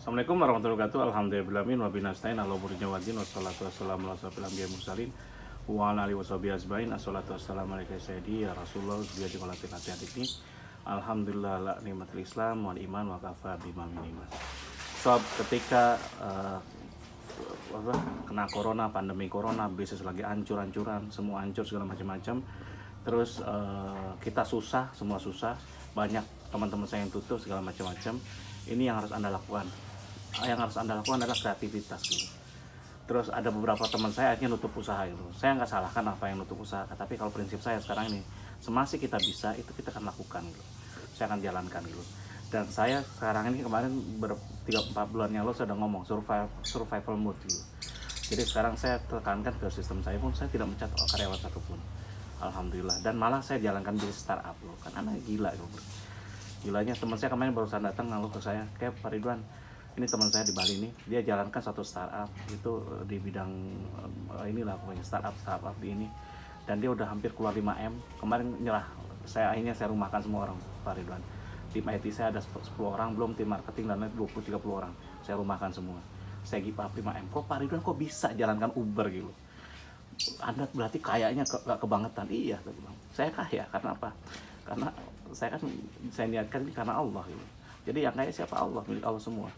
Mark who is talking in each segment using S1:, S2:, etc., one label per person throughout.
S1: Assalamualaikum warahmatullahi wabarakatuh. Alhamdulillahirabbil alamin wa binasta'in ala umuri wadin wassalatu wassalamu ala asyrofil anbiya'i mursalin wa ala alihi washabihi ajmain. Assalatu wassalamu alayka sayyidi ya Rasulullah biadi qolatil ini. Alhamdulillah la nikmatul Islam wal iman wa kafa bima miniman. Ketika kena corona, pandemi corona, bisnis lagi hancur-hancuran, semua hancur segala macam-macam. Terus kita susah, semua susah. Banyak teman-teman saya yang tutup segala macam-macam. Ini yang harus Anda lakukan. Yang harus Anda lakukan adalah kreativitas gitu. Terus ada beberapa teman saya akhirnya nutup usaha gitu. Saya nggak salahkan apa yang nutup usaha, tapi kalau prinsip saya sekarang ini, semasih kita bisa itu kita akan lakukan gitu. Saya akan jalankan gitu. Dan saya sekarang ini kemarin 3-4 bulan yang lalu saya udah ngomong survival mode gitu. Jadi sekarang saya tekankan ke sistem saya pun saya tidak mencat karyawan satupun. Alhamdulillah. Dan malah saya jalankan bisnis startup loh. Kan anak gila gitu. Gilanya teman saya kemarin barusan datang ngeluh ke saya, kayak Pak Ridwan, ini teman saya di Bali nih, dia jalankan satu startup itu di bidang inilah pokoknya startup di ini, dan dia udah hampir keluar 5M. Kemarin nyerah, akhirnya saya rumahkan semua orang, Pak Ridwan. Tim IT saya ada 10 orang, belum tim marketing dan lain 20-30 orang, saya rumahkan semua. Saya give up 5M. Kok Pak Ridwan kok bisa jalankan Uber gitu? Anda berarti kayaknya gak kebangetan. Iya, saya kaya karena apa? Karena saya niatkan ini karena Allah gitu. Jadi yang kaya siapa? Allah, milik Allah semua.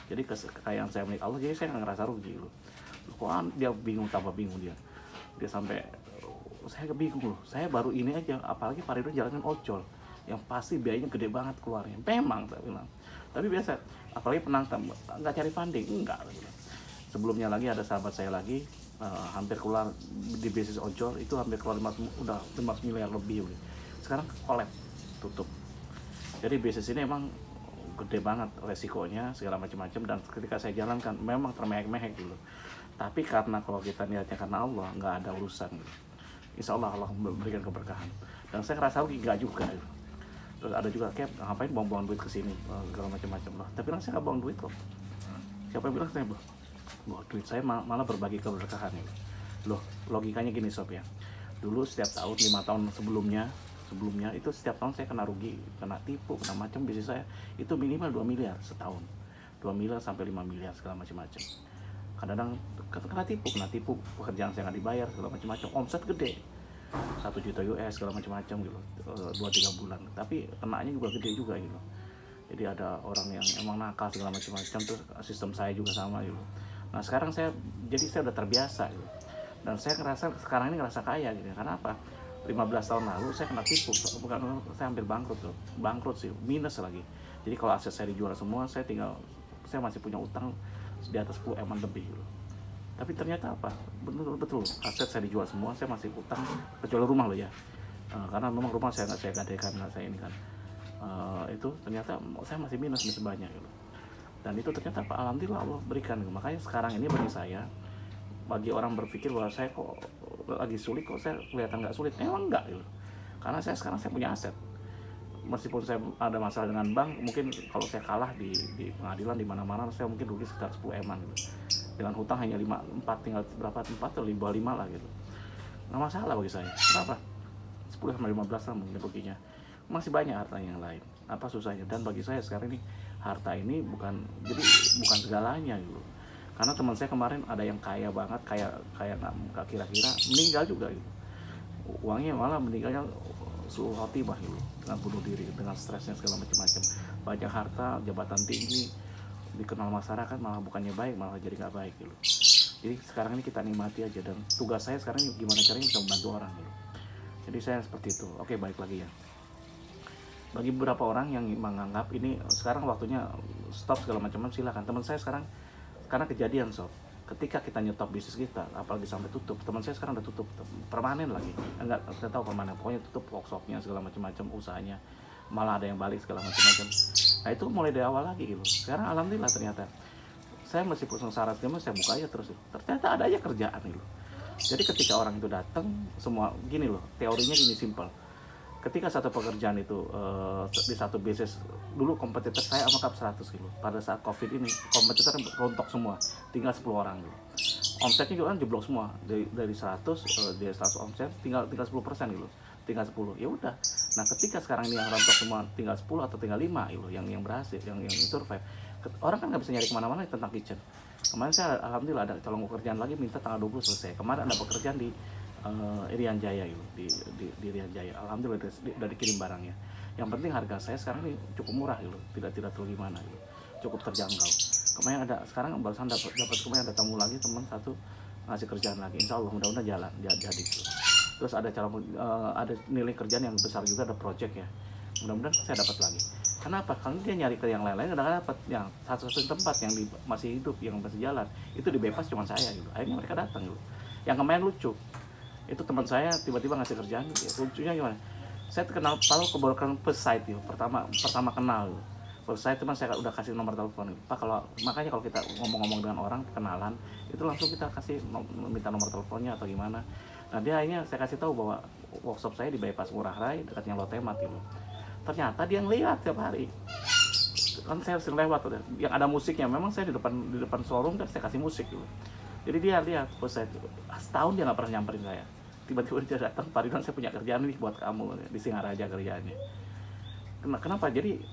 S1: Jadi kekayaan saya milik Allah, jadi saya nggak ngerasa rugi gitu. Kok dia bingung, tambah bingung dia sampai saya bingung loh. Saya baru ini aja, apalagi Pak Ridwan jalankan ojol yang pasti biayanya gede banget keluarnya. Memang saya bilang, tapi biasa, apalagi penantang nggak cari funding, enggak gitu. Sebelumnya lagi ada sahabat saya lagi hampir keluar di bisnis ojol itu, hampir keluar udah 15 miliar lebih gitu. Sekarang collab, tutup. Jadi bisnis ini emang gede banget resikonya segala macam-macam, dan ketika saya jalankan memang termehek-mehek gitu. Tapi karena kalau kita niatnya karena Allah, nggak ada urusan gitu. Insya Allah Allah memberikan keberkahan. Dan saya ngerasa rugi nggak juga gitu. Terus ada juga kayak ngapain buang-buang duit ke sini segala macam-macam loh. Tapi saya nggak buang duit kok. Siapa yang bilang saya buang duit? Saya malah berbagi keberkahan gitu. Loh, logikanya gini sob ya. Dulu setiap tahun 5 tahun sebelumnya itu setiap tahun saya kena rugi, kena tipu, kena macam. Bisnis saya itu minimal 2 miliar setahun, 2 miliar sampai 5 miliar segala macam-macam. Kadang-kadang kena tipu, pekerjaan saya nggak dibayar segala macam-macam. Omset gede 1 juta US segala macam-macam gitu, 2-3 bulan, tapi kenanya juga gede juga gitu. Jadi ada orang yang emang nakal segala macam-macam. Terus sistem saya juga sama gitu. Nah sekarang saya udah terbiasa gitu. Dan saya ngerasa sekarang ini ngerasa kaya gitu. Karena apa? 15 tahun lalu saya kena tipu, bukan, saya hampir bangkrut sih, minus lagi. Jadi kalau aset saya dijual semua, saya masih punya utang di atas 10 M lebih gitu. Tapi ternyata apa? Betul, aset saya dijual semua, saya masih utang, kecuali rumah loh ya. Karena memang rumah saya gadekan, saya ini kan. Itu ternyata saya masih minus banyak gitu. Dan itu ternyata apa? Alhamdulillah Allah berikan gitu. Makanya sekarang ini bagi orang berpikir bahwa saya kok lagi sulit, kok saya kelihatan nggak sulit. Emang nggak gitu. Karena sekarang saya punya aset. Meskipun saya ada masalah dengan bank, mungkin kalau saya kalah di pengadilan di mana-mana, saya mungkin rugi sekitar 10 eman gitu. Dengan hutang hanya 4, tinggal berapa 4 atau 5 lah gitu. Nggak masalah bagi saya. Kenapa? 10-15 lah mungkin ruginya. Masih banyak harta yang lain. Apa susahnya? Dan bagi saya sekarang ini, harta ini bukan segalanya gitu. Karena teman saya kemarin ada yang kaya banget, kaya nggak kira-kira, meninggal juga gitu. Uangnya malah meninggalnya suul khotimah gitu, dengan bunuh diri, dengan stresnya segala macam-macam. Banyak harta, jabatan tinggi, dikenal masyarakat, malah bukannya baik, malah jadi nggak baik gitu. Jadi sekarang ini kita nikmati aja, dan tugas saya sekarang ini gimana caranya bisa membantu orang gitu. Jadi saya seperti itu. Oke, balik lagi ya. Bagi beberapa orang yang menganggap ini sekarang waktunya stop segala macam, silakan. Teman saya sekarang, karena kejadian sob, ketika kita nyetop bisnis kita, apalagi sampai tutup, teman saya sekarang udah tutup permanen lagi, enggak, saya tahu permanen, pokoknya tutup workshopnya segala macam-macam, usahanya, malah ada yang balik segala macam-macam. Nah itu mulai dari awal lagi gitu. Sekarang alhamdulillah ternyata saya meskipun syarat saya buka aja terus, ternyata ada aja kerjaan gitu. Jadi ketika orang itu datang, semua gini loh, teorinya gini simple. Ketika satu pekerjaan itu di satu bisnis, dulu kompetitor saya sama Kap 100 gitu. Pada saat Covid ini, kompetitor rontok semua, tinggal 10 orang gitu. Omsetnya juga kan jeblok semua, dari 100 dia 100 omset, tinggal 10% gitu. Tinggal 10. Ya udah. Nah, ketika sekarang ini yang rontok semua tinggal 10 atau tinggal 5 gitu, yang berhasil, yang survive. Orang kan nggak bisa nyari kemana-mana tentang kitchen. Kemarin saya alhamdulillah ada calon pekerjaan lagi, minta tanggal 20 selesai. Kemarin ada pekerjaan di Irian Jaya itu, di Irian Jaya. Alhamdulillah udah dikirim barangnya. Yang penting harga saya sekarang ini cukup murah gitu, tidak terlalu gimana gitu, cukup terjangkau. Kemarin ada, sekarang barusan dapat kemarin ada tamu lagi, teman satu ngasih kerjaan lagi, insya Allah mudah-mudahan jalan jadi gitu. Terus ada ada nilai kerjaan yang besar juga, ada project ya, mudah-mudahan saya dapat lagi. Kenapa? Karena dia nyari ke yang lain-lain udah dapat, yang satu-satu tempat yang masih hidup, yang masih jalan itu dibebas cuma saya gitu. Akhirnya mereka datang gitu. Yang kemarin lucu itu teman saya tiba-tiba ngasih kerjaan, ya, lucunya gimana? Saya kenal kalau kebarukan Pesait itu pertama kenal gitu. Pesait teman saya udah kasih nomor telepon gitu. Pak, makanya kalau kita ngomong-ngomong dengan orang kenalan itu langsung kita kasih minta nomor teleponnya atau gimana. Nah dia akhirnya saya kasih tahu bahwa workshop saya di bypass Ngurah Rai dekatnya Lotemat gitu. Ternyata dia ngeliat tiap hari, kan saya sering lewat yang ada musiknya. Memang saya di depan showroom kan saya kasih musik gitu. Jadi dia lihat, Pesait setahun dia nggak pernah nyamperin saya. Tiba-tiba dia datang, Pak Ridwan saya punya kerjaan nih buat kamu di Singaraja kerjaannya. Kenapa? Jadi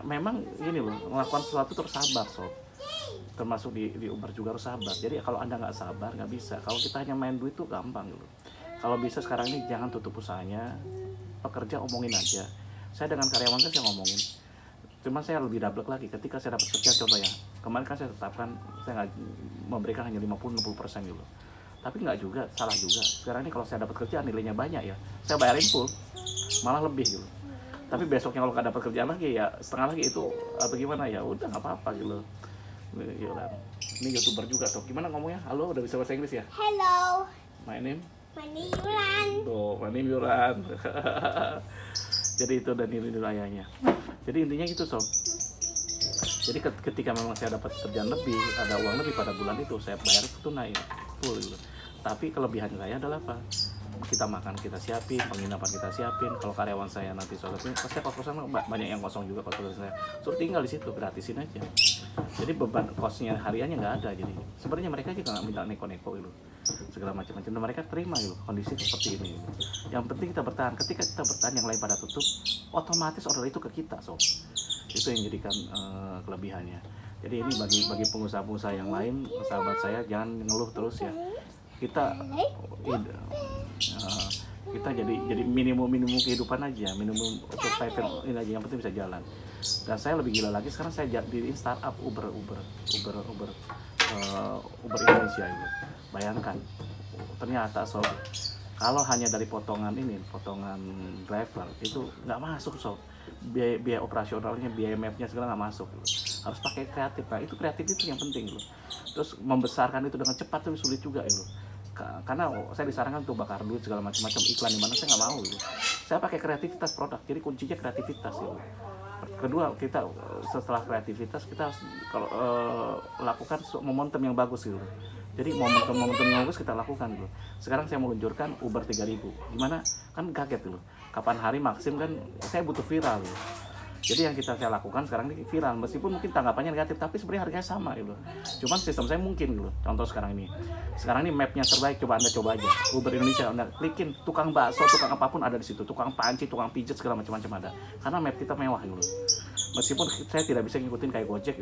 S1: memang ini loh, melakukan sesuatu terus sabar sob. Termasuk di Uber juga harus sabar. Jadi kalau Anda nggak sabar nggak bisa. Kalau kita hanya main duit tuh gampang gitu. Kalau bisa sekarang ini jangan tutup usahanya, pekerja omongin aja. Saya dengan karyawan saya ngomongin. Cuma saya lebih double lagi ketika saya dapat kerja, coba ya. Kemarin kan saya tetapkan saya nggak memberikan hanya 50-60% gitu. Tapi nggak juga, salah juga. Sekarang ini kalau saya dapat kerjaan nilainya banyak ya, saya bayarin full, malah lebih gitu. Tapi besoknya kalau nggak dapat kerjaan lagi ya setengah lagi itu atau gimana ya udah nggak apa-apa gitu. Ini YouTuber juga tuh. Gimana ngomongnya? Halo, udah bisa bahasa Inggris ya?
S2: Hello.
S1: My name
S2: Yuran.
S1: Tuh, my name Yuran. Jadi itu dan ini ayahnya. Jadi intinya gitu sob. Jadi ketika memang saya dapat kerjaan lebih, ada uang lebih pada bulan itu, saya bayar tunai full gitu. Tapi kelebihan saya adalah apa? Kita makan kita siapin, penginapan kita siapin. Kalau karyawan saya nanti pasti kos-kosan banyak yang kosong juga kos-kosan saya. Suruh tinggal di situ, gratisin aja. Jadi beban kosnya hariannya nggak ada. Jadi sebenarnya mereka juga nggak minta neko-neko gitu, segala macam-macam. Dan mereka terima gitu kondisi seperti ini. Gitu. Yang penting kita bertahan. Ketika kita bertahan yang lain pada tutup, otomatis order itu ke kita sob. Itu yang jadikan kelebihannya. Jadi ini bagi pengusaha-pengusaha yang lain, sahabat saya, jangan ngeluh terus ya. Kita jadi minimum kehidupan aja, minimum survival ini aja, yang penting bisa jalan. Dan saya lebih gila lagi sekarang, saya diriin startup Uber Indonesia itu. Bayangkan, ternyata sob, kalau hanya dari potongan driver itu nggak masuk sob. Biaya operasionalnya, biaya mapnya segala nggak masuk gitu. Harus pakai kreatif. Nah itu kreatif itu yang penting gitu. Terus membesarkan itu dengan cepat itu sulit juga itu. Karena saya disarankan untuk bakar duit segala macam iklan di mana, saya nggak mau gitu. Saya pakai kreativitas produk, jadi kuncinya kreativitas gitu. Kedua, kita setelah kreativitas kita kalau lakukan momentum yang bagus gitu. Jadi momentum yang bagus kita lakukan gitu. Sekarang saya meluncurkan Uber 3000. Gimana? Kan kaget gitu. Kapan hari Maxim kan saya butuh viral gitu. Jadi yang saya lakukan sekarang ini viral, meskipun mungkin tanggapannya negatif, tapi sebenarnya harganya sama gitu. Cuman sistem saya mungkin gitu. Contoh sekarang ini mapnya terbaik, coba Anda coba aja. Uber Indonesia, Anda klikin tukang bakso, tukang apapun ada di situ, tukang panci, tukang pijet segala macam-macam ada. Karena map kita mewah gitu. Meskipun saya tidak bisa ngikutin kayak Gojek,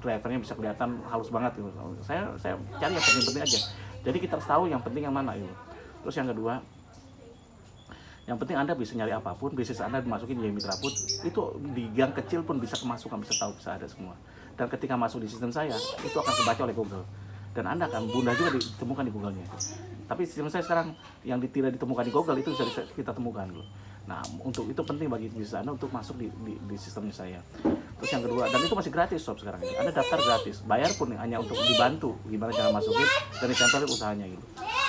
S1: drivernya bisa kelihatan halus banget gitu. Saya cari yang penting-penting aja. Jadi kita harus tahu yang penting yang mana gitu. Terus yang kedua, yang penting Anda bisa nyari apapun, bisnis Anda dimasukin di Mitra Food, itu di gang kecil pun bisa kemasukan, bisa tahu, bisa ada semua. Dan ketika masuk di sistem saya, itu akan kebaca oleh Google. Dan Anda akan mudah juga ditemukan di Google-nya. Tapi sistem saya sekarang yang tidak ditemukan di Google itu bisa kita temukan dulu. Nah, untuk itu penting bagi bisnis Anda untuk masuk di sistemnya saya. Terus yang kedua, dan itu masih gratis sob sekarang ini. Anda daftar gratis, bayar pun hanya untuk dibantu gimana cara masukin dan ditempelin usahanya gitu.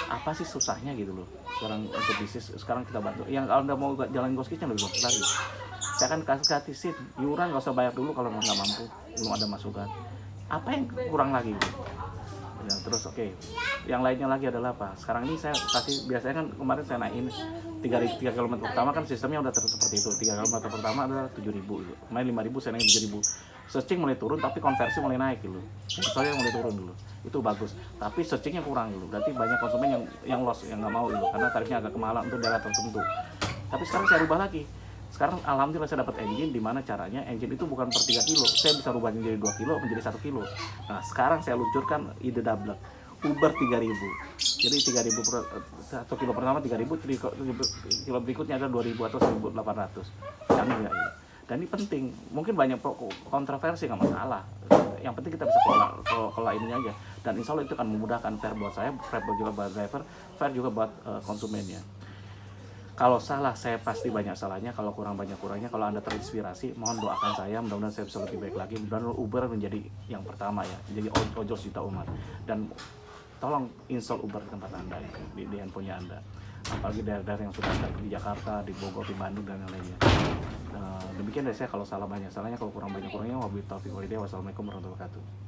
S1: Apa sih susahnya gitu loh sekarang untuk bisnis, sekarang kita bantu. Yang kalau Anda mau jalan ghost kitchen lebih bagus lagi, saya akan kasih gratisin iuran, nggak usah bayar dulu kalau nggak mampu, belum ada masukan. Apa yang kurang lagi gitu. Ya, terus oke. Yang lainnya lagi adalah apa? Sekarang ini saya kasih, biasanya kan kemarin saya naikin 3 km pertama kan sistemnya udah seperti itu. 3 km pertama adalah 7.000 gitu. Kemarin 5.000 saya naikin 7.000. Searching mulai turun tapi konversi mulai naik gitu. Soalnya mulai turun dulu. Itu bagus. Tapi searchingnya kurang dulu. Berarti banyak konsumen yang loss, yang nggak mau gitu karena tarifnya agak kemahalan untuk daerah tertentu. Tapi sekarang saya rubah lagi. Sekarang alhamdulillah saya dapat engine, di mana caranya engine itu bukan per 3 kilo, saya bisa rubah menjadi 2 kilo menjadi 1 kilo. Nah sekarang saya luncurkan ide double Uber 3000. Jadi 3000 per 1 kilo pertama 3000, kilo berikutnya ada 2000 atau 1800. Kami enggak ini. Dan ini penting, mungkin banyak kontroversi, nggak masalah. Yang penting kita bisa kelola ininya aja. Dan insya Allah itu akan memudahkan, fair buat saya, fair juga buat driver, fair juga buat konsumennya. Kalau salah, saya pasti banyak salahnya. Kalau kurang, banyak kurangnya. Kalau Anda terinspirasi, mohon doakan saya. Mudah-mudahan saya bisa lebih baik lagi. Mudah-mudahan Uber menjadi yang pertama ya, jadi ojol juta umat. Dan tolong install Uber di tempat Anda ya, di handphonenya Anda. Apalagi daerah-daerah yang sudah ada di Jakarta, di Bogor, di Bandung, dan lain-lainnya. Demikian dari saya. Kalau salah banyak salahnya, kalau kurang banyak kurangnya. Wabillahi taufiq walhidayah. Wassalamualaikum warahmatullahi wabarakatuh.